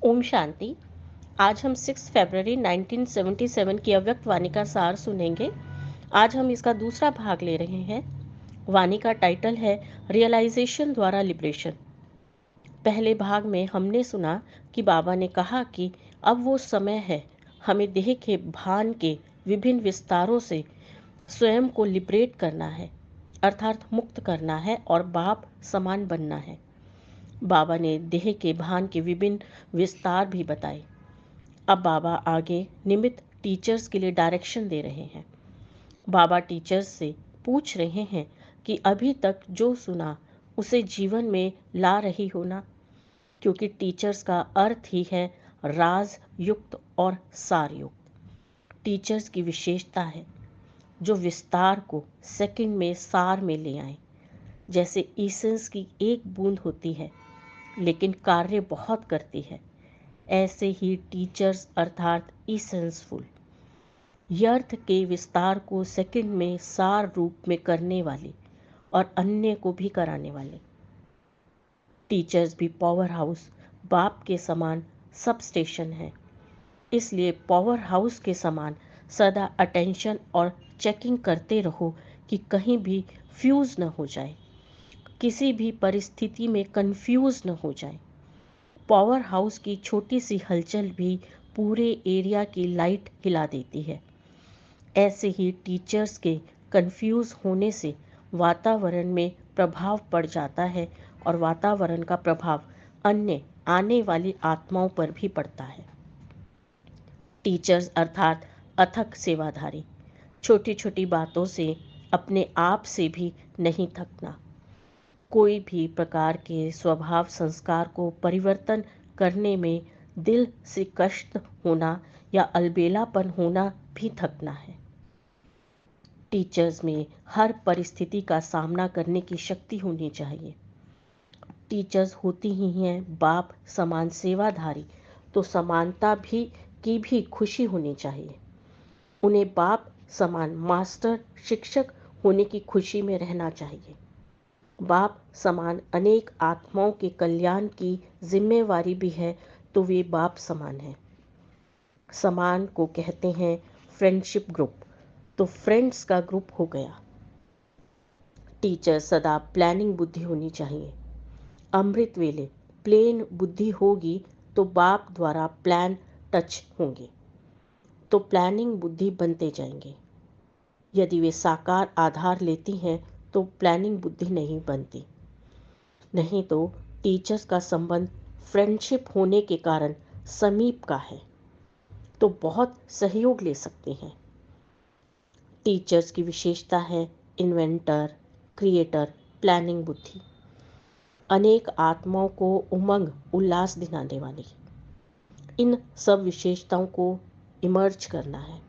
ओम शांति। आज हम 6 फरवरी 1977 की अव्यक्त वाणी का सार सुनेंगे। आज हम इसका दूसरा भाग ले रहे हैं। वाणी का टाइटल है रियलाइजेशन द्वारा लिबरेशन। पहले भाग में हमने सुना कि बाबा ने कहा कि अब वो समय है हमें देह के भान के विभिन्न विस्तारों से स्वयं को लिबरेट करना है, अर्थात मुक्त करना है और बाप समान बनना है। बाबा ने देह के भान के विभिन्न विस्तार भी बताए। अब बाबा आगे निमित्त टीचर्स के लिए डायरेक्शन दे रहे हैं। बाबा टीचर्स से पूछ रहे हैं कि अभी तक जो सुना उसे जीवन में ला रही हो ना, क्योंकि टीचर्स का अर्थ ही है राज युक्त और सार युक्त। टीचर्स की विशेषता है जो विस्तार को सेकंड में सार में ले आए। जैसे ईसेंस की एक बूंद होती है लेकिन कार्य बहुत करती है, ऐसे ही टीचर्स अर्थात इसेंसफुल यर्थ के विस्तार को सेकंड में सार रूप में करने वाले और अन्य को भी कराने वाले। टीचर्स भी पावर हाउस बाप के समान सब स्टेशन है, इसलिए पावर हाउस के समान सदा अटेंशन और चेकिंग करते रहो कि कहीं भी फ्यूज न हो जाए, किसी भी परिस्थिति में कंफ्यूज न हो जाए। पावर हाउस की छोटी सी हलचल भी पूरे एरिया की लाइट हिला देती है। ऐसे ही टीचर्स के कंफ्यूज होने से वातावरण में प्रभाव पड़ जाता है और वातावरण का प्रभाव अन्य आने वाली आत्माओं पर भी पड़ता है। टीचर्स अर्थात अथक सेवाधारी छोटी छोटी बातों से अपने आप से भी नहीं थकना। कोई भी प्रकार के स्वभाव संस्कार को परिवर्तन करने में दिल से कष्ट होना या अलबेलापन होना भी थकना है। टीचर्स में हर परिस्थिति का सामना करने की शक्ति होनी चाहिए। टीचर्स होती ही हैं बाप समान सेवाधारी, तो समानता भी की भी खुशी होनी चाहिए। उन्हें बाप समान मास्टर शिक्षक होने की खुशी में रहना चाहिए। बाप समान अनेक आत्माओं के कल्याण की जिम्मेवारी भी है, तो वे बाप समान है। समान को कहते हैं फ्रेंडशिप ग्रुप, तो फ्रेंड्स का ग्रुप हो गया। टीचर सदा प्लानिंग बुद्धि होनी चाहिए। अमृत वेले प्लेन बुद्धि होगी तो बाप द्वारा प्लान टच होंगे, तो प्लानिंग बुद्धि बनते जाएंगे। यदि वे साकार आधार लेती हैं तो प्लानिंग बुद्धि नहीं बनती। नहीं तो टीचर्स का संबंध फ्रेंडशिप होने के कारण समीप का है, तो बहुत सहयोग ले सकते हैं। टीचर्स की विशेषता है इन्वेंटर, क्रिएटर, प्लानिंग बुद्धि, अनेक आत्माओं को उमंग उल्लास दिलाने वाली। इन सब विशेषताओं को इमर्ज करना है।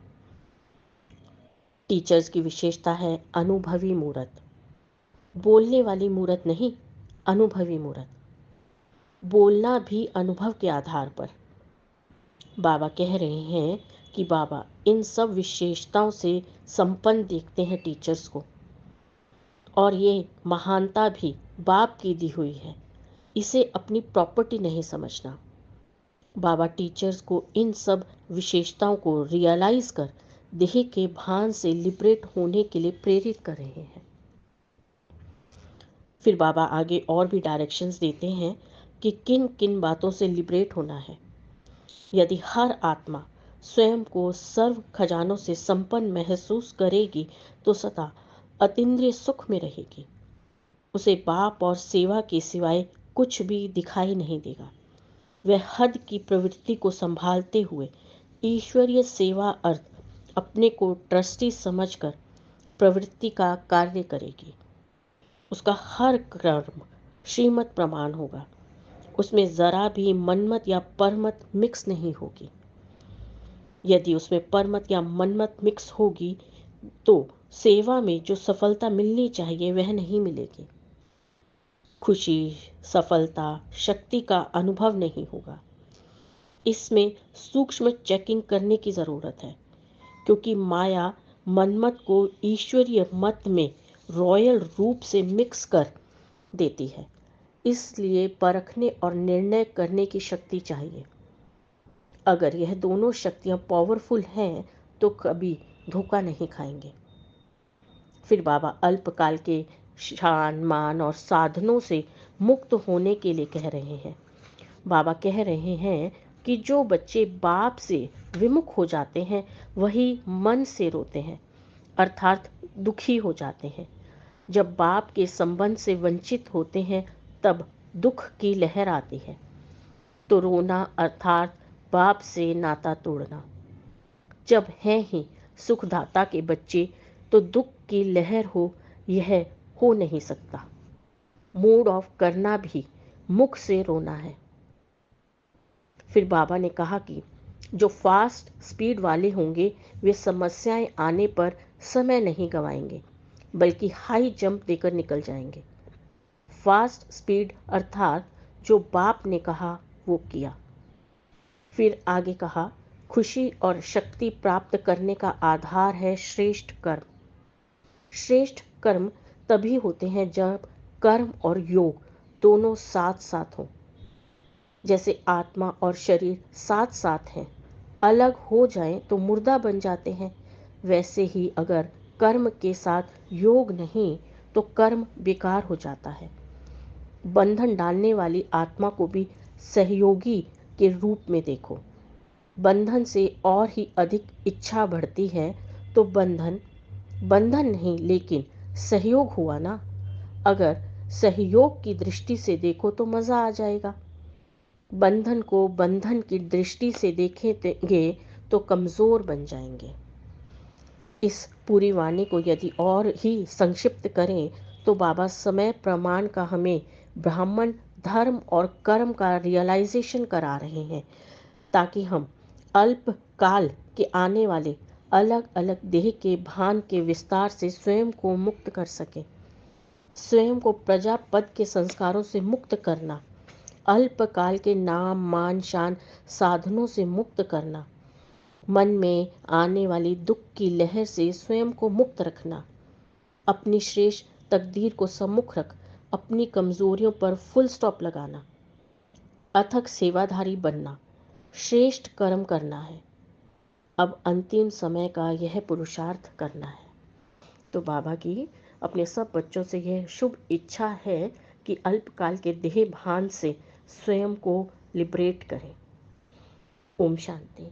टीचर्स की विशेषता है अनुभवी मूर्त, बोलने वाली मूर्त नहीं, अनुभवी मूर्त। बोलना भी अनुभव के आधार पर। बाबा कह रहे हैं कि बाबा इन सब विशेषताओं से संपन्न देखते हैं टीचर्स को, और ये महानता भी बाप की दी हुई है, इसे अपनी प्रॉपर्टी नहीं समझना। बाबा टीचर्स को इन सब विशेषताओं को रियलाइज कर देह के भान से लिबरेट होने के लिए प्रेरित कर रहे हैं। फिर बाबा आगे और भी डायरेक्शंस देते हैं कि किन किन बातों से लिबरेट होना है। यदि हर आत्मा स्वयं को सर्व खजानों से संपन्न महसूस करेगी तो सदा अतीन्द्रिय सुख में रहेगी। उसे बाप और सेवा के सिवाय कुछ भी दिखाई नहीं देगा। वह हद की प्रवृत्ति को संभालते हुए ईश्वरीय सेवा अर्थ अपने को ट्रस्टी समझकर प्रवृत्ति का कार्य करेगी। उसका हर कर्म श्रीमत प्रमाण होगा, उसमें जरा भी मनमत या परमत मिक्स नहीं होगी। यदि उसमें परमत या मनमत मिक्स होगी तो सेवा में जो सफलता मिलनी चाहिए वह नहीं मिलेगी। खुशी, सफलता, शक्ति का अनुभव नहीं होगा। इसमें सूक्ष्म चेकिंग करने की ज़रूरत है, क्योंकि माया मनमत को ईश्वरीय मत में रॉयल रूप से मिक्स कर देती है। इसलिए परखने और निर्णय करने की शक्ति चाहिए। अगर यह दोनों शक्तियां पावरफुल हैं तो कभी धोखा नहीं खाएंगे। फिर बाबा अल्पकाल के शान मान और साधनों से मुक्त होने के लिए कह रहे हैं। बाबा कह रहे हैं कि जो बच्चे बाप से विमुख हो जाते हैं वही मन से रोते हैं, अर्थात दुखी हो जाते हैं। जब बाप के संबंध से वंचित होते हैं तब दुख की लहर आती है। तो रोना अर्थात बाप से नाता तोड़ना। जब हैं ही सुखदाता के बच्चे तो दुख की लहर हो, यह हो नहीं सकता। मूड ऑफ करना भी मुख से रोना है। फिर बाबा ने कहा कि जो फास्ट स्पीड वाले होंगे वे समस्याएं आने पर समय नहीं गवाएंगे, बल्कि हाई जंप देकर निकल जाएंगे। फास्ट स्पीड अर्थात जो बाप ने कहा वो किया। फिर आगे कहा, खुशी और शक्ति प्राप्त करने का आधार है श्रेष्ठ कर्म। श्रेष्ठ कर्म तभी होते हैं जब कर्म और योग दोनों साथ साथ हों। जैसे आत्मा और शरीर साथ साथ हैं, अलग हो जाएं तो मुर्दा बन जाते हैं, वैसे ही अगर कर्म के साथ योग नहीं तो कर्म बेकार हो जाता है। बंधन डालने वाली आत्मा को भी सहयोगी के रूप में देखो। बंधन से और ही अधिक इच्छा बढ़ती है तो बंधन बंधन नहीं लेकिन सहयोग हुआ ना। अगर सहयोग की दृष्टि से देखो तो मज़ा आ जाएगा। बंधन को बंधन की दृष्टि से देखेंगे तो कमज़ोर बन जाएंगे। इस पूरी वाणी को यदि और ही संक्षिप्त करें तो बाबा समय प्रमाण का हमें ब्राह्मण धर्म और कर्म का रियलाइजेशन करा रहे हैं, ताकि हम अल्प काल के आने वाले अलग अलग देह के भान के विस्तार से स्वयं को मुक्त कर सकें। स्वयं को प्रजा पद के संस्कारों से मुक्त करना, अल्पकाल के नाम मान शान साधनों से मुक्त करना, मन में आने वाली दुख की लहर से स्वयं को मुक्त रखना, अपनी श्रेष्ठ तकदीर को सम्मुख रख अपनी कमजोरियों पर फुल स्टॉप लगाना, अथक सेवाधारी बनना, श्रेष्ठ कर्म करना है। अब अंतिम समय का यह पुरुषार्थ करना है। तो बाबा की अपने सब बच्चों से यह शुभ इच्छा है कि अल्पकाल के देह भान से स्वयं को लिबरेट करें। ओम शांति।